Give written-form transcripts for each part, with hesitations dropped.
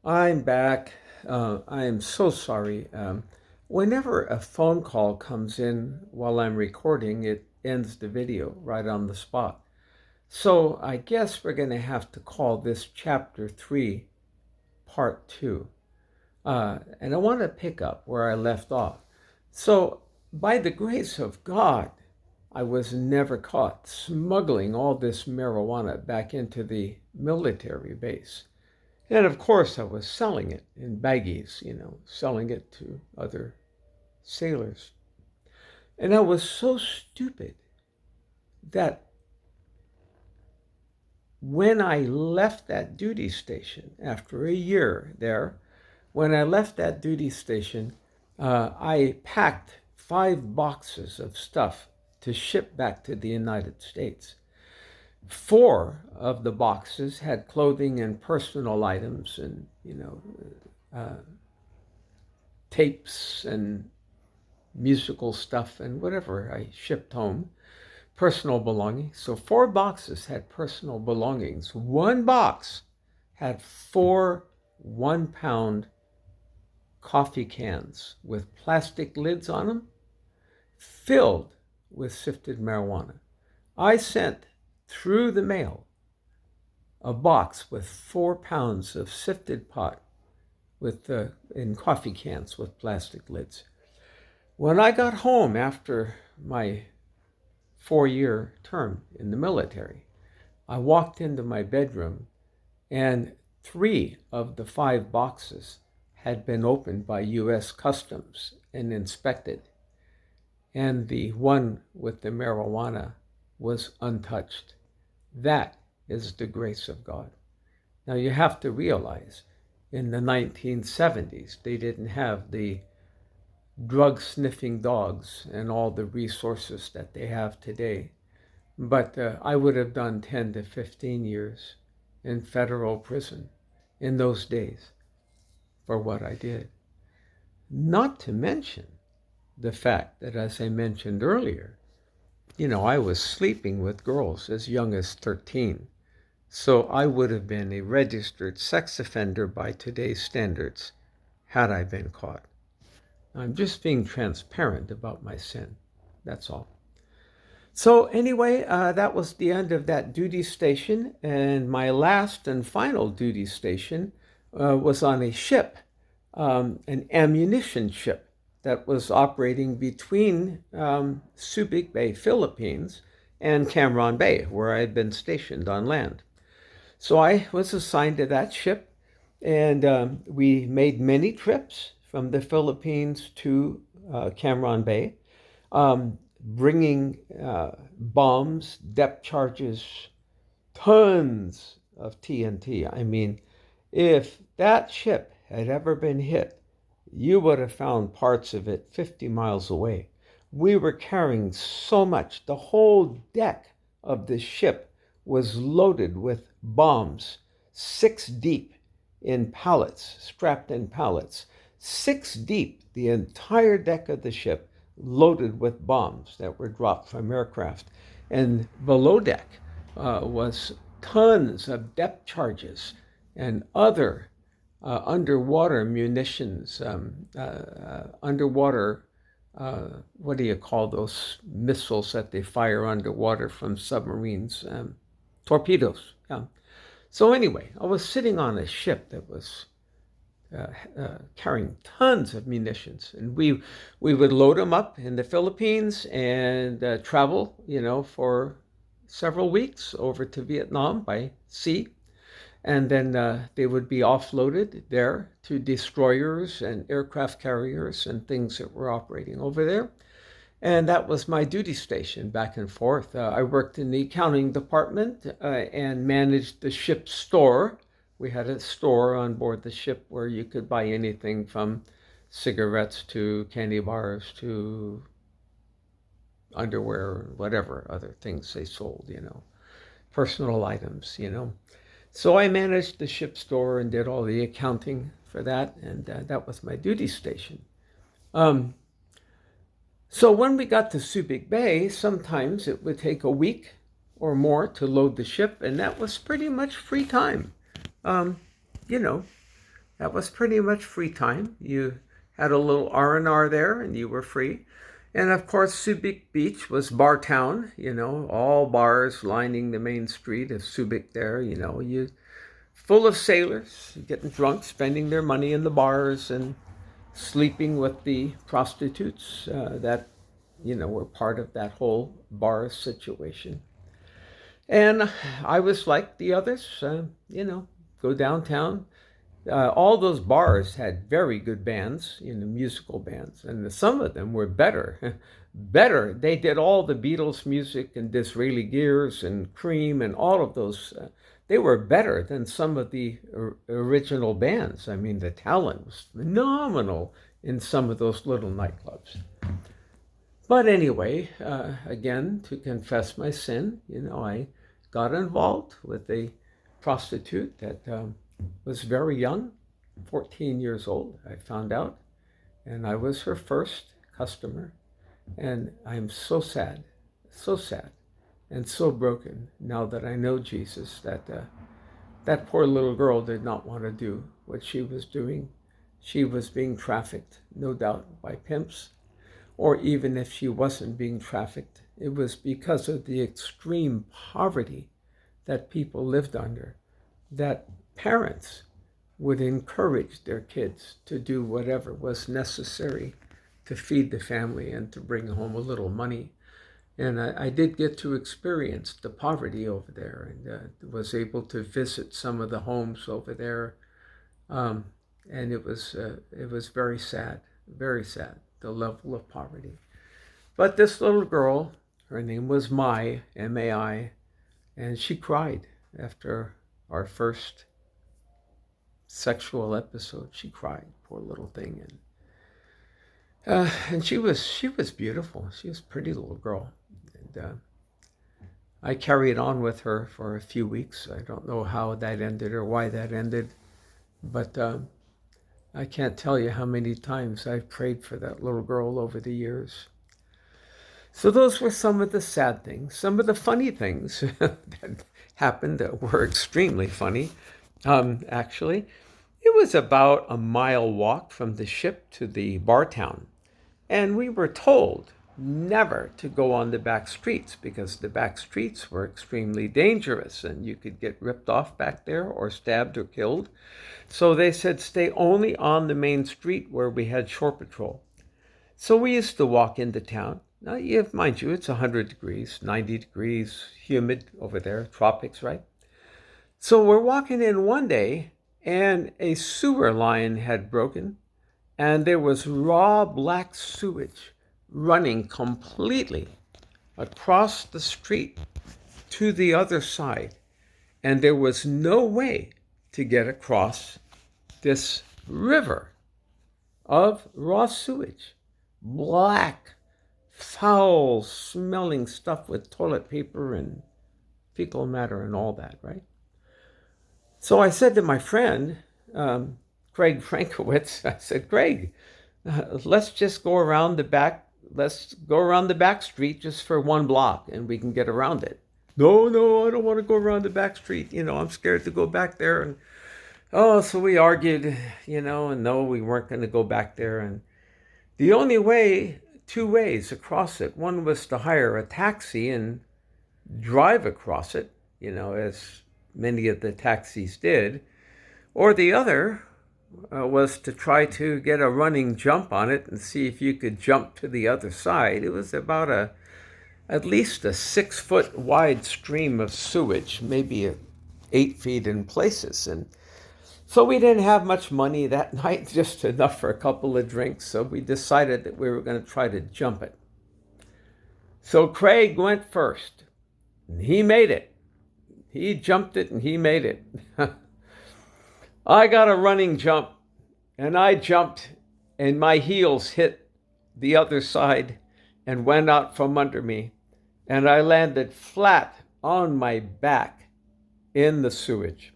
I'm back. I am so sorry. Whenever a phone call comes in while I'm recording, it ends the video right on the spot. So I guess we're going to have to call this chapter 3, part 2. And I want to pick up where I left off. So, by the grace of God, I was never caught smuggling all this marijuana back into the military base. And of course, I was selling it in baggies, selling it to other sailors. And I was so stupid that when I left that duty station after a year there, when I left that duty station, I packed 5 boxes of stuff to ship back to the United States. 4 of the boxes had clothing and personal items and, tapes and musical stuff and whatever I shipped home, personal belongings. So 4 boxes had personal belongings. 1 box had 4 1-pound coffee cans with plastic lids on them filled with sifted marijuana. I sent through the mail a box with 4 pounds of sifted pot in coffee cans with plastic lids. When I got home after my 4-year term in the military, I walked into my bedroom and 3 of the 5 boxes had been opened by U.S. Customs and inspected, and the one with the marijuana was untouched. That is the grace of God. Now you have to realize, in the 1970s, they didn't have the drug-sniffing dogs and all the resources that they have today. But I would have done 10 to 15 years in federal prison in those days for what I did. Not to mention the fact that, as I mentioned earlier, I was sleeping with girls as young as 13. So I would have been a registered sex offender by today's standards had I been caught. I'm just being transparent about my sin. That's all. So anyway, that was the end of that duty station. And my last and final duty station was on a ship, an ammunition ship that was operating between Subic Bay, Philippines, and Cam Ranh Bay, where I had been stationed on land. So I was assigned to that ship, and we made many trips from the Philippines to Cam Ranh Bay, bringing bombs, depth charges, tons of TNT. I mean, if that ship had ever been hit, you would have found parts of it 50 miles away. We were carrying so much. The whole deck of the ship was loaded with bombs, 6 deep in pallets, strapped in pallets. 6 deep, the entire deck of the ship loaded with bombs that were dropped from aircraft. And below deck was tons of depth charges and other underwater munitions, underwater, what do you call those missiles that they fire underwater from submarines? Torpedoes. Yeah. So anyway, I was sitting on a ship that was carrying tons of munitions, and we would load them up in the Philippines and travel, for several weeks over to Vietnam by sea, and then they would be offloaded there to destroyers and aircraft carriers and things that were operating over there. And that was my duty station back and forth. I worked in the accounting department and managed the ship's store. We had a store on board the ship where you could buy anything from cigarettes to candy bars to underwear, whatever other things they sold, personal items, So I managed the ship store and did all the accounting for that, and that was my duty station. So when we got to Subic Bay, sometimes it would take a week or more to load the ship, and that was pretty much free time. You know, That was pretty much free time. You had a little R&R there and you were free. And of course, Subic Beach was bar town, all bars lining the main street of Subic there, you full of sailors getting drunk, spending their money in the bars and sleeping with the prostitutes that, were part of that whole bar situation. And I was like the others, go downtown. All those bars had very good bands, musical bands, and some of them were better. Better. They did all the Beatles music and Disraeli Gears and Cream and all of those. They were better than some of the original bands. I mean, the talent was phenomenal in some of those little nightclubs. But anyway, again, to confess my sin, I got involved with a prostitute that was very young, 14 years old, I found out. And I was her first customer. And I'm so sad, and so broken now that I know Jesus that that poor little girl did not want to do what she was doing. She was being trafficked, no doubt, by pimps. Or even if she wasn't being trafficked, it was because of the extreme poverty that people lived under, that parents would encourage their kids to do whatever was necessary to feed the family and to bring home a little money. And I did get to experience the poverty over there, and was able to visit some of the homes over there. And it was very sad, the level of poverty. But this little girl, her name was Mai, M-A-I, and she cried after our first sexual episode. She cried, poor little thing, and she was beautiful. She was a pretty little girl, and I carried on with her for a few weeks. I don't know how that ended or why that ended, but I can't tell you how many times I've prayed for that little girl over the years. So those were some of the sad things. Some of the funny things that happened that were extremely funny. Actually, it was about a mile walk from the ship to the bar town. And we were told never to go on the back streets because the back streets were extremely dangerous and you could get ripped off back there or stabbed or killed. So they said stay only on the main street where we had shore patrol. So we used to walk into town. Now, mind you, it's 100 degrees, 90 degrees, humid over there, tropics, right? So we're walking in one day and a sewer line had broken and there was raw black sewage running completely across the street to the other side. And there was no way to get across this river of raw sewage, black, foul smelling stuff with toilet paper and fecal matter and all that, right? So I said to my friend, Craig Frankowitz, I said, Craig, let's just go around the back. Let's go around the back street just for one block and we can get around it. No, I don't want to go around the back street. I'm scared to go back there. And so we argued, and no, we weren't going to go back there. And the only way, two ways across it. One was to hire a taxi and drive across it, as many of the taxis did. Or the other was to try to get a running jump on it and see if you could jump to the other side. It was about at least a 6-foot wide stream of sewage, maybe 8 feet in places. And so we didn't have much money that night, just enough for a couple of drinks. So we decided that we were going to try to jump it. So Craig went first. And he made it. He jumped it and he made it. I got a running jump and I jumped and my heels hit the other side and went out from under me. And I landed flat on my back in the sewage.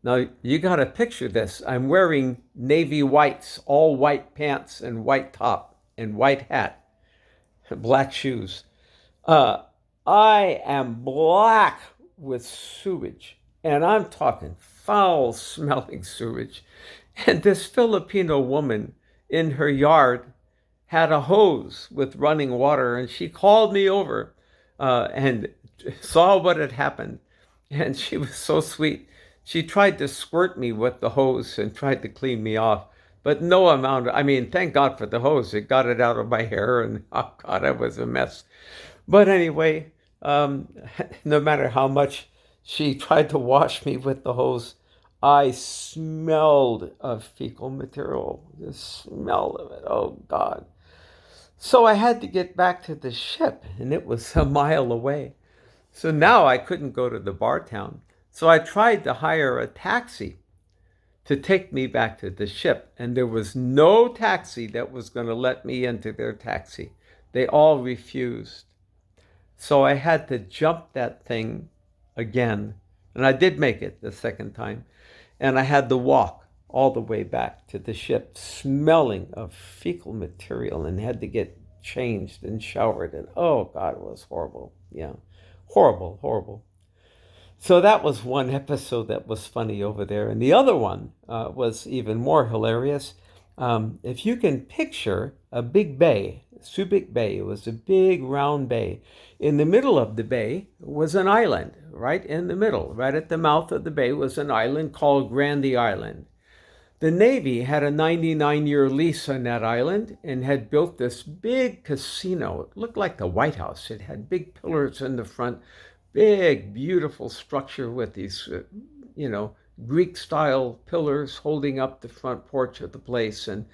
Now, you got to picture this. I'm wearing navy whites, all white pants and white top and white hat, black shoes. I am black with sewage, and I'm talking foul smelling sewage. And this Filipino woman in her yard had a hose with running water, and she called me over and saw what had happened. And she was so sweet. She tried to squirt me with the hose and tried to clean me off, but no amount. I mean, thank God for the hose. It got it out of my hair, and oh God, it was a mess. But anyway, no matter how much she tried to wash me with the hose, I smelled of fecal material. The smell of it. Oh God. So I had to get back to the ship, and it was a mile away. So now I couldn't go to the bar town. So I tried to hire a taxi to take me back to the ship, and there was no taxi that was going to let me into their taxi. They all refused. So I had to jump that thing again. And I did make it the second time. And I had to walk all the way back to the ship, smelling of fecal material, and had to get changed and showered. And oh God, it was horrible. Yeah, horrible, horrible. So that was one episode that was funny over there. And the other one was even more hilarious. If you can picture a big bay, Subic Bay, it was a big round bay. In the middle of the bay was an island, right in the middle. Right at the mouth of the bay was an island called Grandy Island. The Navy had a 99-year lease on that island and had built this big casino. It looked like the White House. It had big pillars in the front, big, beautiful structure with these, Greek-style pillars holding up the front porch of the place. And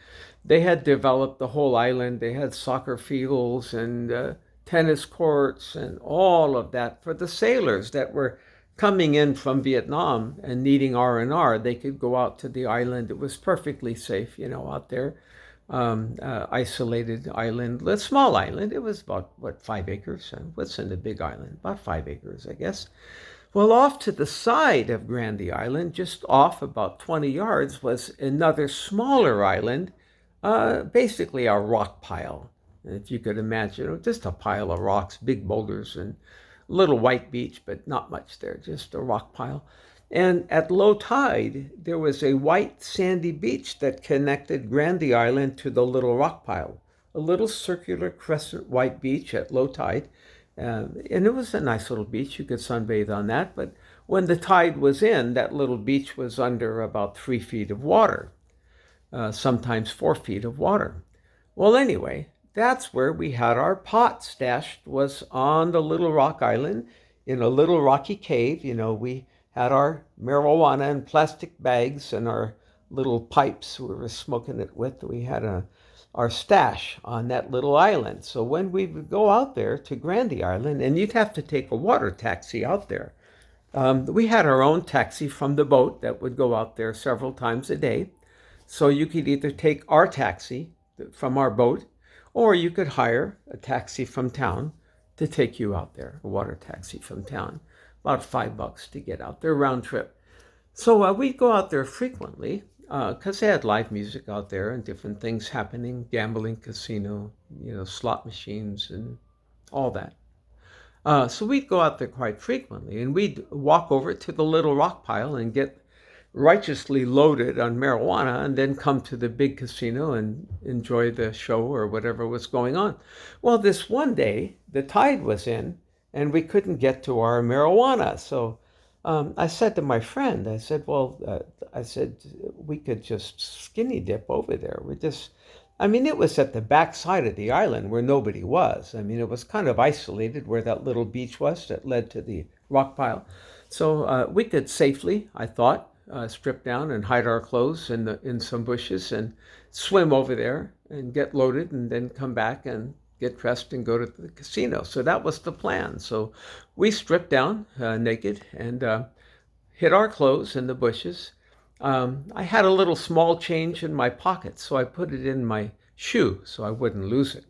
they had developed the whole island. They had soccer fields and tennis courts and all of that for the sailors that were coming in from Vietnam and needing R&R. They could go out to the island. It was perfectly safe, out there. Isolated island, a small island. It was about, 5 acres? What's in the big island? About 5 acres, I guess. Well, off to the side of Grandy Island, just off about 20 yards, was another smaller island, basically a rock pile. If you could imagine, just a pile of rocks, big boulders, and a little white beach, but not much there, just a rock pile. And at low tide, there was a white sandy beach that connected Grandy Island to the little rock pile, a little circular crescent white beach at low tide. And it was a nice little beach. You could sunbathe on that. But when the tide was in, that little beach was under about 3 feet of water, sometimes 4 feet of water. Well, anyway, that's where we had our pot stashed, was on the little rock island in a little rocky cave. We had our marijuana in plastic bags and our little pipes we were smoking it with. We had our stash on that little island. So when we would go out there to Grandy Island, and you'd have to take a water taxi out there, we had our own taxi from the boat that would go out there several times a day. So you could either take our taxi from our boat, or you could hire a taxi from town to take you out there, a water taxi from town. About $5 to get out there, round trip. So we'd go out there frequently because they had live music out there and different things happening, gambling, casino, slot machines and all that. So we'd go out there quite frequently, and we'd walk over to the little rock pile and get righteously loaded on marijuana and then come to the big casino and enjoy the show or whatever was going on. Well, this one day, the tide was in, and we couldn't get to our marijuana. So I said to my friend, I said, we could just skinny dip over there. It was at the back side of the island where nobody was. It was kind of isolated where that little beach was that led to the rock pile. So we could safely, I thought, strip down and hide our clothes in some bushes and swim over there and get loaded and then come back and get dressed and go to the casino. So that was the plan. So we stripped down naked and hid our clothes in the bushes. I had a little small change in my pocket, so I put it in my shoe so I wouldn't lose it.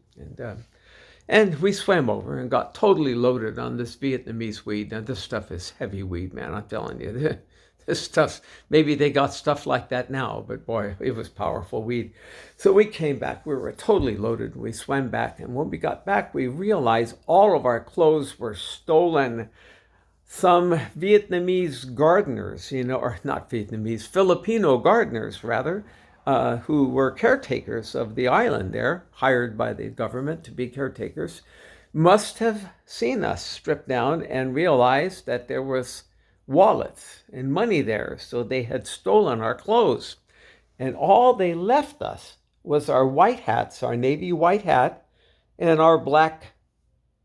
And we swam over and got totally loaded on this Vietnamese weed. Now, this stuff is heavy weed, man, I'm telling you. This stuff, maybe they got stuff like that now, but boy, it was powerful weed. So we came back, we were totally loaded. We swam back, and when we got back, we realized all of our clothes were stolen. some Vietnamese gardeners, or not Vietnamese, Filipino gardeners rather, who were caretakers of the island there, hired by the government to be caretakers, must have seen us strip down and realized that there was wallets and money there. So they had stolen our clothes. And all they left us was our white hats, our navy white hat, and our black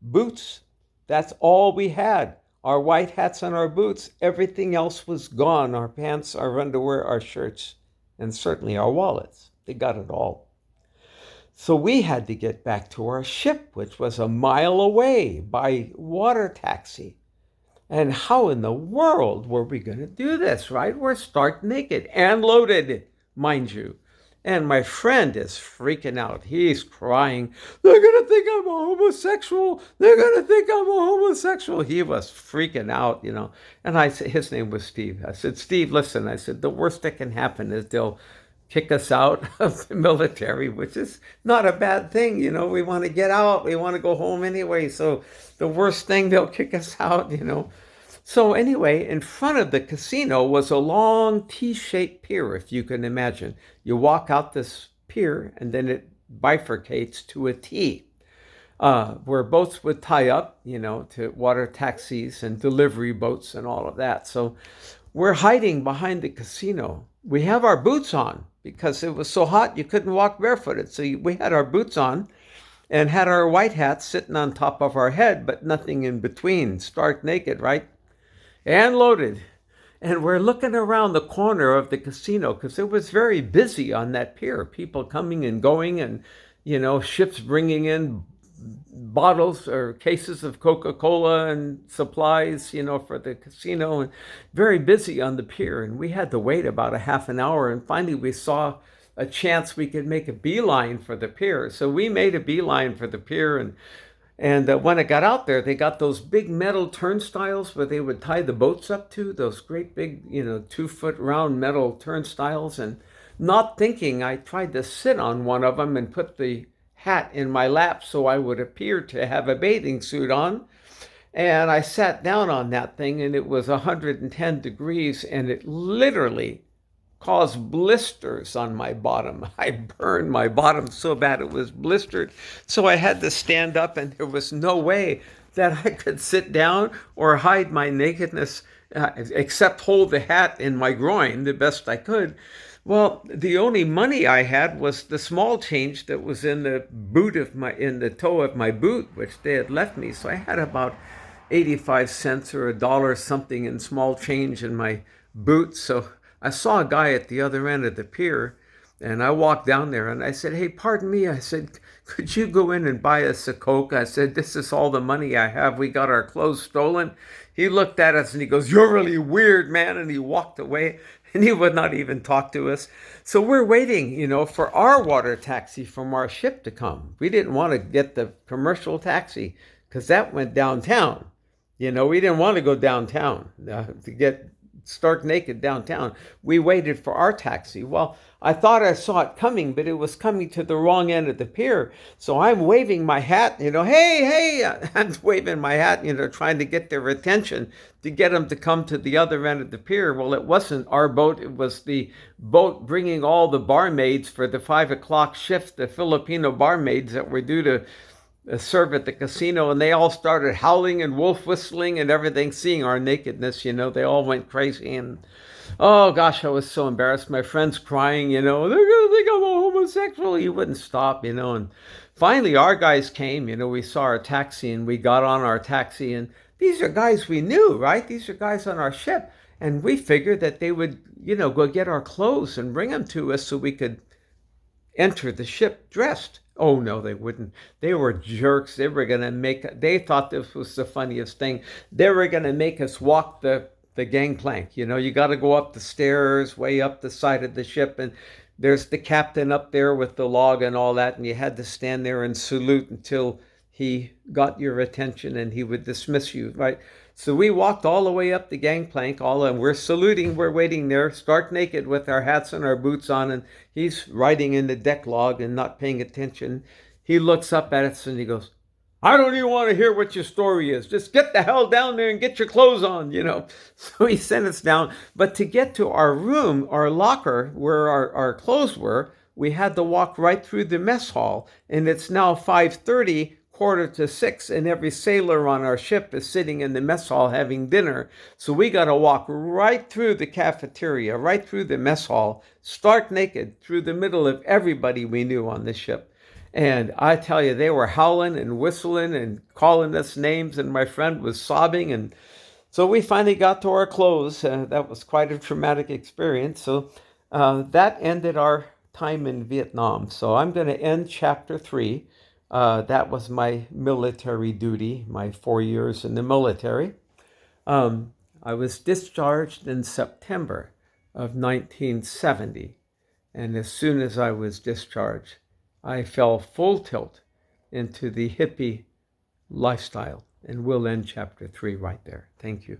boots. That's all we had. Our white hats and our boots. Everything else was gone. Our pants, our underwear, our shirts, and certainly our wallets. They got it all. So we had to get back to our ship, which was a mile away by water taxi. And how in the world were we going to do this, right? We're stark naked and loaded, mind you. And my friend is freaking out. He's crying. They're going to think I'm a homosexual. They're going to think I'm a homosexual. He was freaking out, And I said, his name was Steve. I said, Steve, listen. I said, the worst that can happen is they'll kick us out of the military, which is not a bad thing. We want to get out. We want to go home anyway. So the worst thing, they'll kick us out, So anyway, in front of the casino was a long T-shaped pier, if you can imagine. You walk out this pier and then it bifurcates to a T, where boats would tie up, to water taxis and delivery boats and all of that. So we're hiding behind the casino. We have our boots on because it was so hot you couldn't walk barefooted. So we had our boots on and had our white hats sitting on top of our head, but nothing in between, stark naked, right? And loaded. And we're looking around the corner of the casino because it was very busy on that pier. People coming and going and, ships bringing in bottles or cases of Coca-Cola and supplies, for the casino, and very busy on the pier. And we had to wait about a half an hour. And finally we saw a chance we could make a beeline for the pier. So we made a beeline for the pier, and when I got out there, they got those big metal turnstiles where they would tie the boats up to, those great big, 2-foot round metal turnstiles. And not thinking, I tried to sit on one of them and put the hat in my lap so I would appear to have a bathing suit on. And I sat down on that thing, and it was 110 degrees, and it literally caused blisters on my bottom. I burned my bottom so bad it was blistered. So I had to stand up, and there was no way that I could sit down or hide my nakedness, except hold the hat in my groin the best I could. Well, the only money I had was the small change that was in the toe of my boot, which they had left me. So I had about 85 cents or $1 something in small change in my boot. So I saw a guy at the other end of the pier, and I walked down there and I said, hey, pardon me. I said, could you go in and buy us a Coke? I said, this is all the money I have. We got our clothes stolen. He looked at us and he goes, you're really weird, man. And he walked away, and he would not even talk to us. So we're waiting, for our water taxi from our ship to come. We didn't want to get the commercial taxi because that went downtown. We didn't want to go downtown to get stark naked downtown. We waited for our taxi. Well, I thought I saw it coming, but it was coming to the wrong end of the pier. So I'm waving my hat, hey, I'm waving my hat, trying to get their attention to get them to come to the other end of the pier. Well, it wasn't our boat. It was the boat bringing all the barmaids for the 5 o'clock shift, the Filipino barmaids that were due to serve at the casino, and they all started howling and wolf whistling and everything, seeing our nakedness. They all went crazy. And oh gosh, I was so embarrassed. My friends crying, they're gonna think I'm a homosexual. He wouldn't stop, and finally our guys came. We saw our taxi and we got on our taxi, and these are guys we knew, right? These are guys on our ship, and we figured that they would go get our clothes and bring them to us so we could enter the ship dressed. Oh, no, they wouldn't. They were jerks. They thought this was the funniest thing. They were going to make us walk the gangplank. You got to go up the stairs, way up the side of the ship. And there's the captain up there with the log and all that. And you had to stand there and salute until he got your attention and he would dismiss you, right? So we walked all the way up the gangplank, and we're saluting, we're waiting there, stark naked with our hats and our boots on, and he's writing in the deck log and not paying attention. He looks up at us and he goes, I don't even want to hear what your story is. Just get the hell down there and get your clothes on. So he sent us down. But to get to our room, our locker, where our clothes were, we had to walk right through the mess hall. And it's now 5:30, quarter to 6, and every sailor on our ship is sitting in the mess hall having dinner. So we got to walk right through the cafeteria, right through the mess hall, stark naked, through the middle of everybody we knew on the ship. And I tell you, they were howling and whistling and calling us names, and my friend was sobbing. And so we finally got to our clothes. That was quite a traumatic experience. So that ended our time in Vietnam. So I'm going to end chapter 3. That was my military duty, my 4 years in the military. I was discharged in September of 1970. And as soon as I was discharged, I fell full tilt into the hippie lifestyle. And we'll end chapter 3 right there. Thank you.